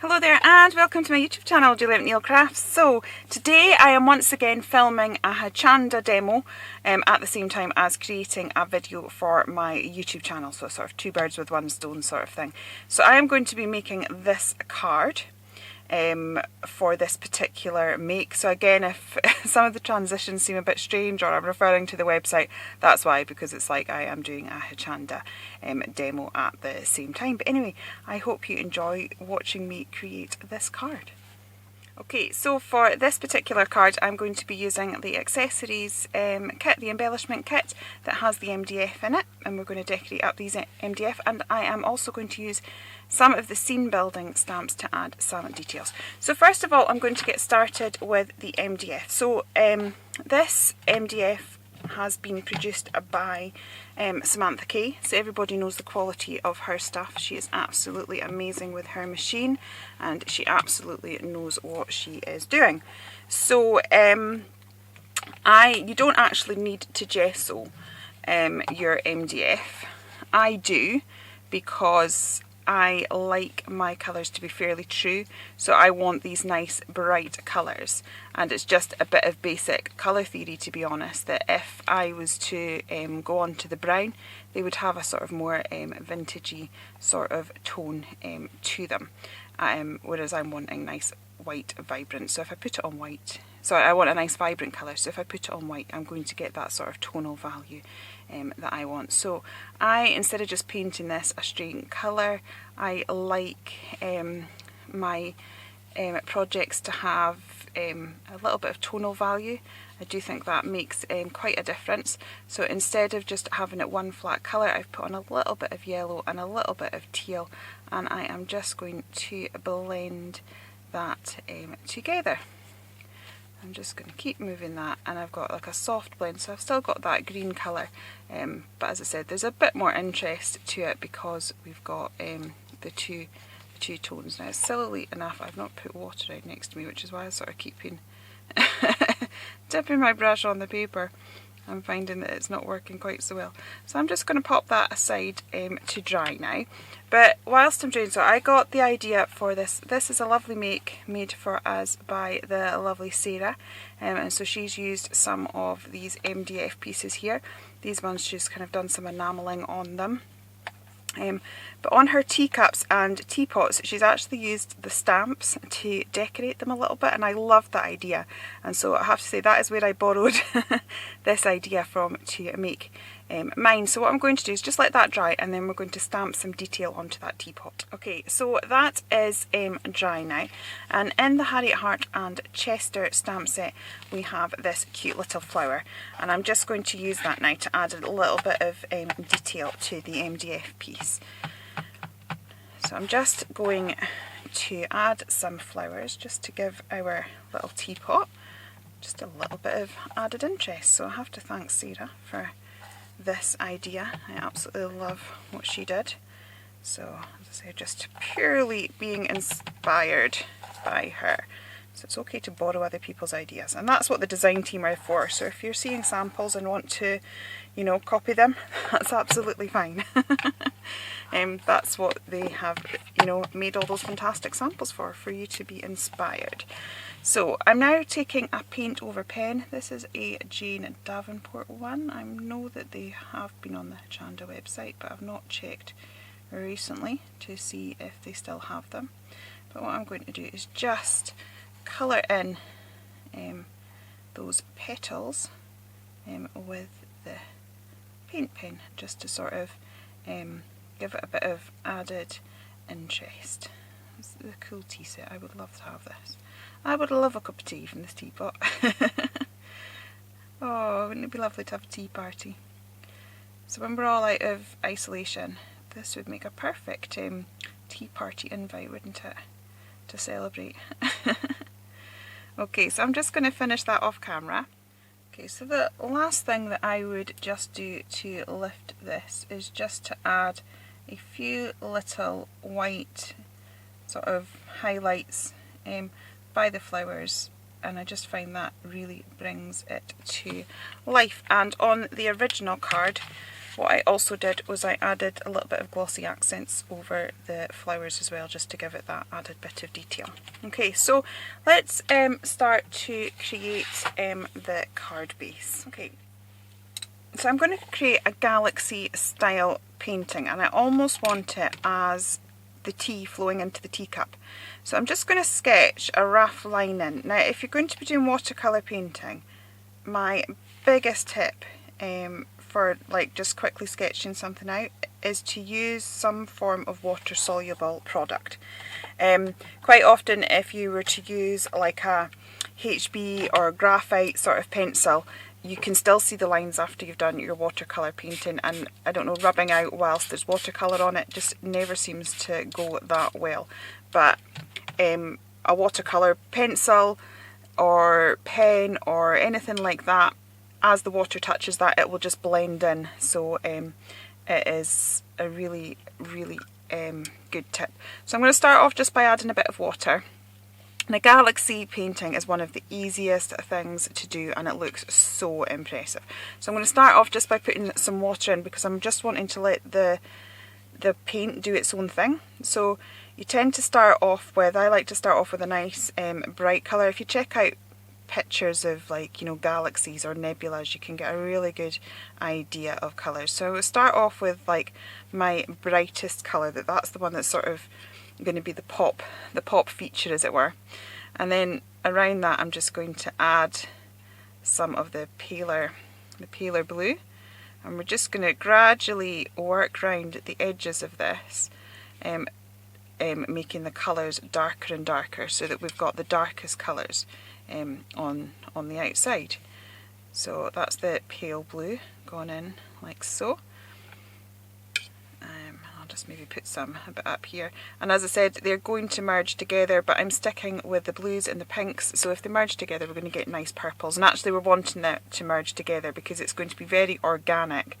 Hello there and welcome to my YouTube channel, Juliet Neil Crafts. So today I am once again filming a Hochanda demo at the same time as creating a video for my YouTube channel. So sort of two birds with one stone sort of thing. So I am going to be making this card for this particular make. So again, if some of the transitions seem a bit strange or I'm referring to the website, that's why, because it's like I am doing a Hochanda demo at the same time. But anyway, I hope you enjoy watching me create this card. Okay, so for this particular card I'm going to be using the accessories kit, the embellishment kit that has the MDF in it, and we're going to decorate up these MDF, and I am also going to use some of the scene building stamps to add some details. So first of all I'm going to get started with the MDF. So this MDF has been produced by Samantha Kay, so everybody knows the quality of her stuff. She is absolutely amazing with her machine and she absolutely knows what she is doing. So you don't actually need to gesso your MDF. I do, because I like my colours to be fairly true, so I want these nice bright colours, and it's just a bit of basic colour theory, to be honest, that if I was to go on to the brown, they would have a sort of more vintagey sort of tone to them, whereas I'm wanting nice white vibrant. So if I put it on white, sorry, I want a nice vibrant colour, so if I put it on white I'm going to get that sort of tonal value that I want. So instead of just painting this a straight colour, I like my projects to have a little bit of tonal value. I do think that makes quite a difference. So instead of just having it one flat colour, I've put on a little bit of yellow and a little bit of teal, and I am just going to blend that together. I'm just going to keep moving that, and I've got like a soft blend, so I've still got that green colour, but as I said, there's a bit more interest to it because we've got the two tones. Now, sillily enough, I've not put water right next to me, which is why I sort of keeping dipping my brush on the paper. I'm finding that it's not working quite so well. So I'm just going to pop that aside to dry now. But whilst I'm doing so, I got the idea for this. This is a lovely make made for us by the lovely Sarah. And so she's used some of these MDF pieces here. These ones she's kind of done some enamelling on them. But on her teacups and teapots, she's actually used the stamps to decorate them a little bit, and I love that idea. And so I have to say that is where I borrowed this idea from to make mine. So what I'm going to do is just let that dry, and then we're going to stamp some detail onto that teapot. Okay, so that is dry now, and in the Harriet Hart and Chester stamp set we have this cute little flower, and I'm just going to use that now to add a little bit of detail to the MDF piece. So I'm just going to add some flowers just to give our little teapot just a little bit of added interest. So I have to thank Sarah for this idea. I absolutely love what she did. So as I say, just purely being inspired by her. So it's okay to borrow other people's ideas, and that's what the design team are for. So if you're seeing samples and want to, you know, copy them, that's absolutely fine. That's what they have, you know, made all those fantastic samples for you to be inspired. So I'm now taking a paint over pen. This is a Jane Davenport one. I know that they have been on the Hochanda website, but I've not checked recently to see if they still have them. But what I'm going to do is just colour in those petals with the paint pen, just to sort of give it a bit of added interest. This is a cool tea set. I would love to have this. I would love a cup of tea from this teapot. Oh, wouldn't it be lovely to have a tea party? So when we're all out of isolation, this would make a perfect tea party invite, wouldn't it? To celebrate. Okay, so I'm just going to finish that off camera. Okay, so the last thing that I would just do to lift this is just to add a few little white sort of highlights by the flowers, and I just find that really brings it to life. And on the original card what I also did was I added a little bit of glossy accents over the flowers as well, just to give it that added bit of detail. Okay, so let's start to create the card base. Okay, so I'm going to create a galaxy style painting, and I almost want it as the tea flowing into the teacup. So I'm just going to sketch a rough line in. Now if you're going to be doing watercolour painting, my biggest tip for like just quickly sketching something out is to use some form of water soluble product. Quite often if you were to use like a HB or graphite sort of pencil, you can still see the lines after you've done your watercolour painting, and I don't know, rubbing out whilst there's watercolour on it just never seems to go that well. But a watercolour pencil or pen or anything like that, as the water touches that, it will just blend in. So it is a really good tip. So I'm going to start off just by adding a bit of water. And a galaxy painting is one of the easiest things to do, and it looks so impressive. So I'm going to start off just by putting some water in, because I'm just wanting to let the paint do its own thing. So you tend to start off with, I like to start off with a nice bright colour. If you check out pictures of, like, you know, galaxies or nebulas, you can get a really good idea of colours. So we'll start off with like my brightest colour, that's the one that's sort of going to be the pop feature, as it were. And then around that I'm just going to add some of the paler blue, and we're just going to gradually work round the edges of this, making the colours darker and darker, so that we've got the darkest colours on the outside. So that's the pale blue going in like so. I'll just maybe put some a bit up here, and as I said, they're going to merge together, but I'm sticking with the blues and the pinks, so if they merge together we're going to get nice purples. And actually we're wanting it to merge together because it's going to be very organic.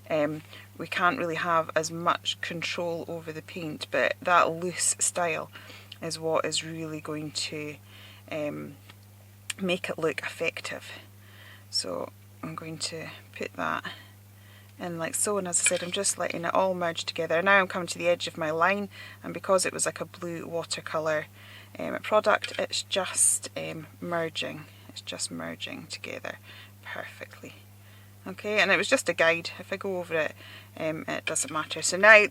We can't really have as much control over the paint, but that loose style is what is really going to make it look effective. So I'm going to put that in like so, and as I said, I'm just letting it all merge together. Now I'm coming to the edge of my line, and because it was like a blue watercolour product, it's just merging together perfectly. Okay, and it was just a guide. If I go over it, it doesn't matter. So now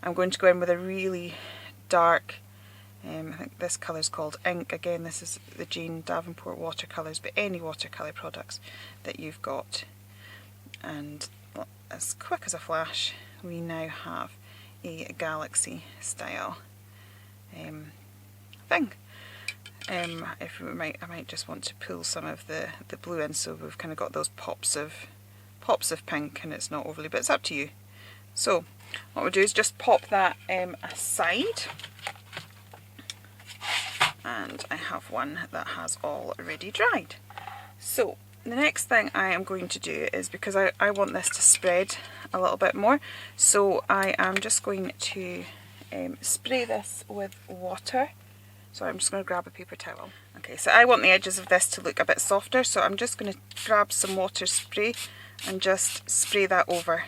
I'm going to go in with a really dark, I think this colour is called Ink. Again, this is the Jane Davenport watercolours, but any watercolour products that you've got. And as quick as a flash, we now have a galaxy style thing. If I might just want to pull some of the blue in, so we've kind of got those pops of pink, and it's not overly, but it's up to you. So what we'll do is just pop that aside, and I have one that has already dried. So the next thing I am going to do is, because I want this to spread a little bit more, so I am just going to spray this with water. So I'm just going to grab a paper towel. Okay, so I want the edges of this to look a bit softer, so I'm just going to grab some water spray and just spray that over,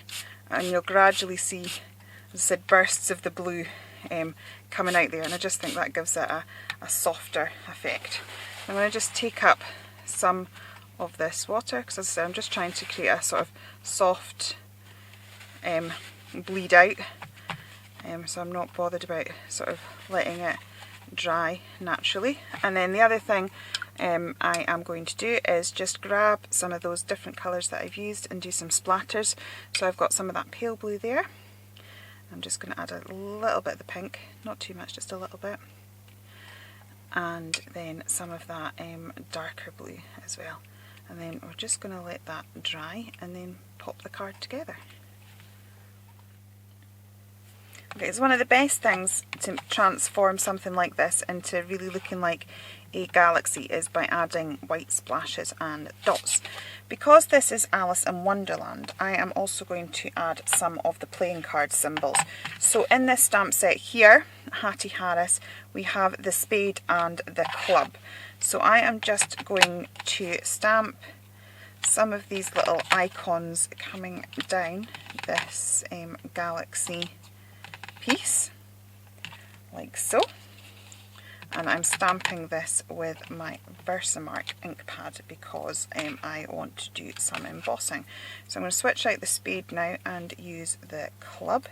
and you'll gradually see, as I said, bursts of the blue coming out there, and I just think that gives it a softer effect. I'm going to just take up some of this water, because as I said, I'm just trying to create a sort of soft bleed out, so I'm not bothered about sort of letting it dry naturally. And then the other thing I am going to do is just grab some of those different colours that I've used and do some splatters. So I've got some of that pale blue there. I'm just going to add a little bit of the pink, not too much, just a little bit, and then some of that darker blue as well. And then we're just going to let that dry and then pop the card together. Okay, it's one of the best things to transform something like this into really looking like a galaxy is by adding white splashes and dots. Because this is Alice in Wonderland, I am also going to add some of the playing card symbols. So in this stamp set here, Hattie Harris, we have the spade and the club. So I am just going to stamp some of these little icons coming down this galaxy piece, like so. And I'm stamping this with my Versamark ink pad because I want to do some embossing. So I'm going to switch out the spade now and use the club.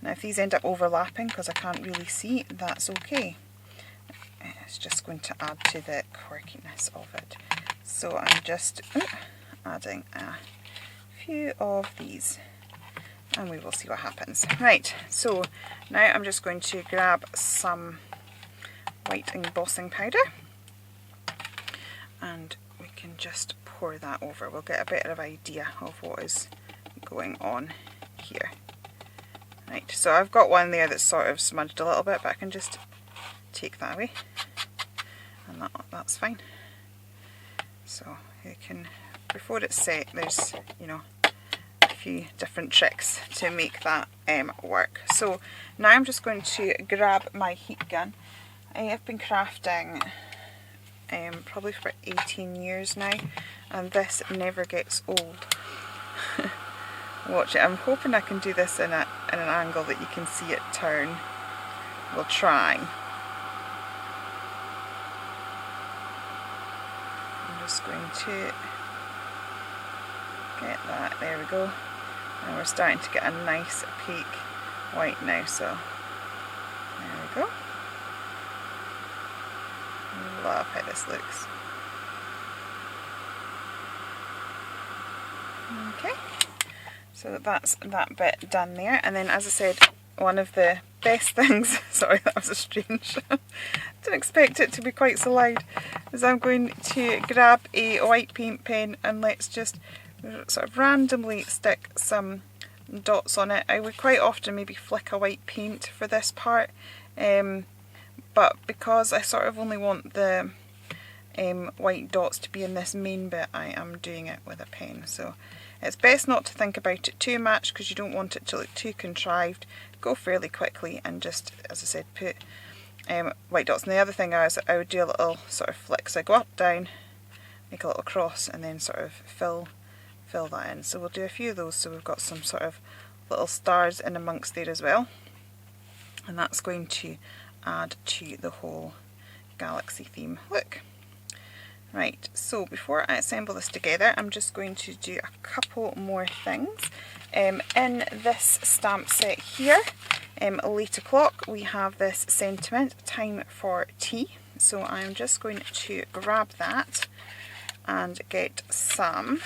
Now if these end up overlapping because I can't really see, that's okay. It's just going to add to the quirkiness of it. So I'm just adding a few of these and we will see what happens. Right, so now I'm just going to grab some white embossing powder and we can just pour that over. We'll get a better idea of what is going on here. Right, so I've got one there that's sort of smudged a little bit, but I can just take that away and that's fine. So you can, before it's set, there's, you know, a few different tricks to make that work. So now I'm just going to grab my heat gun. I have been crafting probably for 18 years now, and this never gets old. Watch it. I'm hoping I can do this in an angle that you can see it turn. We'll try. I'm just going to get that. There we go. And we're starting to get a nice peak white now, so there we go. Love how this looks. Okay, so that's that bit done there. And then, as I said, one of the best things, sorry that was a strange, didn't expect it to be quite so loud, is I'm going to grab a white paint pen and let's just sort of randomly stick some dots on it. I would quite often maybe flick a white paint for this part, but because I sort of only want the white dots to be in this main bit, I am doing it with a pen. So it's best not to think about it too much because you don't want it to look too contrived. Go fairly quickly and just, as I said, put white dots. And the other thing is I would do a little sort of flick. So I go up, down, make a little cross and then sort of fill that in. So we'll do a few of those so we've got some sort of little stars in amongst there as well. And that's going to add to the whole galaxy theme look. Right, so before I assemble this together, I'm just going to do a couple more things. In this stamp set here, 8 o'clock, we have this sentiment, time for tea. So I'm just going to grab that and get some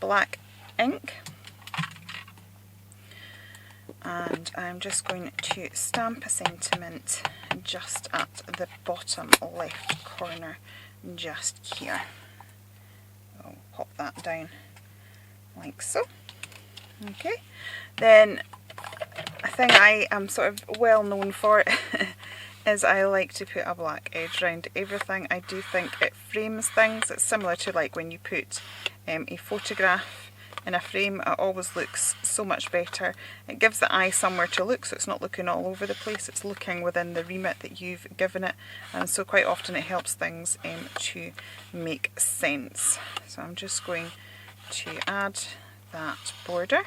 black ink. And I'm just going to stamp a sentiment just at the bottom left corner, just here. I'll pop that down like so. Okay, then a thing I am sort of well known for is I like to put a black edge around everything. I do think it frames things. It's similar to like when you put a photograph in a frame. It always looks so much better. It gives the eye somewhere to look, so it's not looking all over the place, it's looking within the remit that you've given it, and so quite often it helps things to make sense. So I'm just going to add that border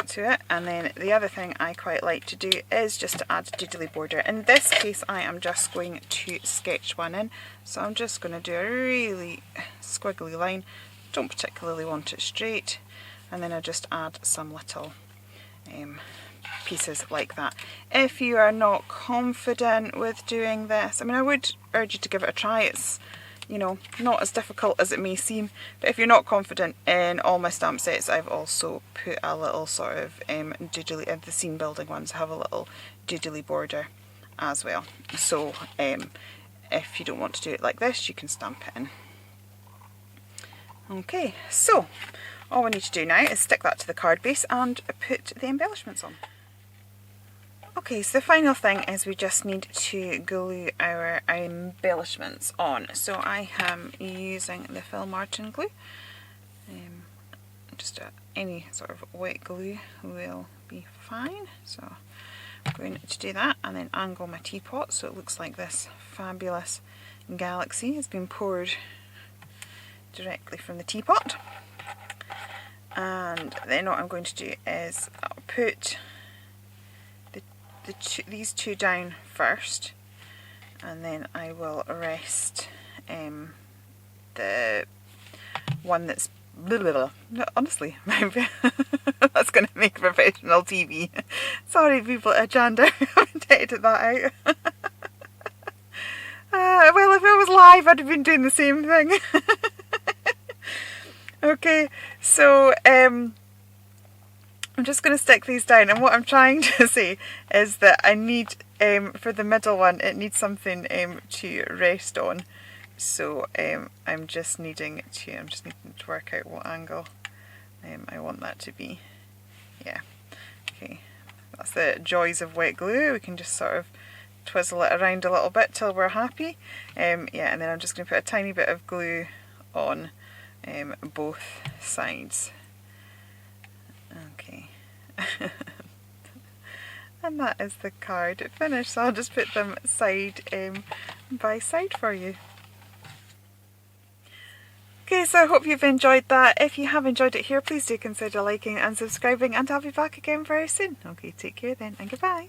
to it, and then the other thing I quite like to do is just to add doodly border. In this case I am just going to sketch one in, so I'm just going to do a really squiggly line. Don't particularly want it straight, and then I just add some little pieces like that. If you are not confident with doing this, I mean, I would urge you to give it a try. It's, you know, not as difficult as it may seem, but if you're not confident, in all my stamp sets I've also put a little sort of doodly, the scene building ones have a little doodly border as well. So if you don't want to do it like this, you can stamp it in. Okay, so all we need to do now is stick that to the card base and put the embellishments on. Okay, so the final thing is we just need to glue our embellishments on. So I am using the Phil Martin glue. Just any sort of wet glue will be fine. So I'm going to do that and then angle my teapot so it looks like this fabulous galaxy has been poured directly from the teapot. And then what I'm going to do is I'll put these two down first, and then I will rest the one that's honestly that's going to make professional TV. Sorry people at Hochanda, I haven't edited that out. Well, if it was live I'd have been doing the same thing. Okay, so I'm just going to stick these down, and what I'm trying to say is that I need, for the middle one, it needs something to rest on. So I'm just needing to work out what angle I want that to be. Yeah, okay, that's the joys of wet glue. We can just sort of twizzle it around a little bit till we're happy. Yeah, and then I'm just going to put a tiny bit of glue on both sides. Okay. And that is the card finished, so I'll just put them side by side for you. Okay, so I hope you've enjoyed that. If you have enjoyed it here, please do consider liking and subscribing, and I'll be back again very soon. Okay, take care then, and goodbye.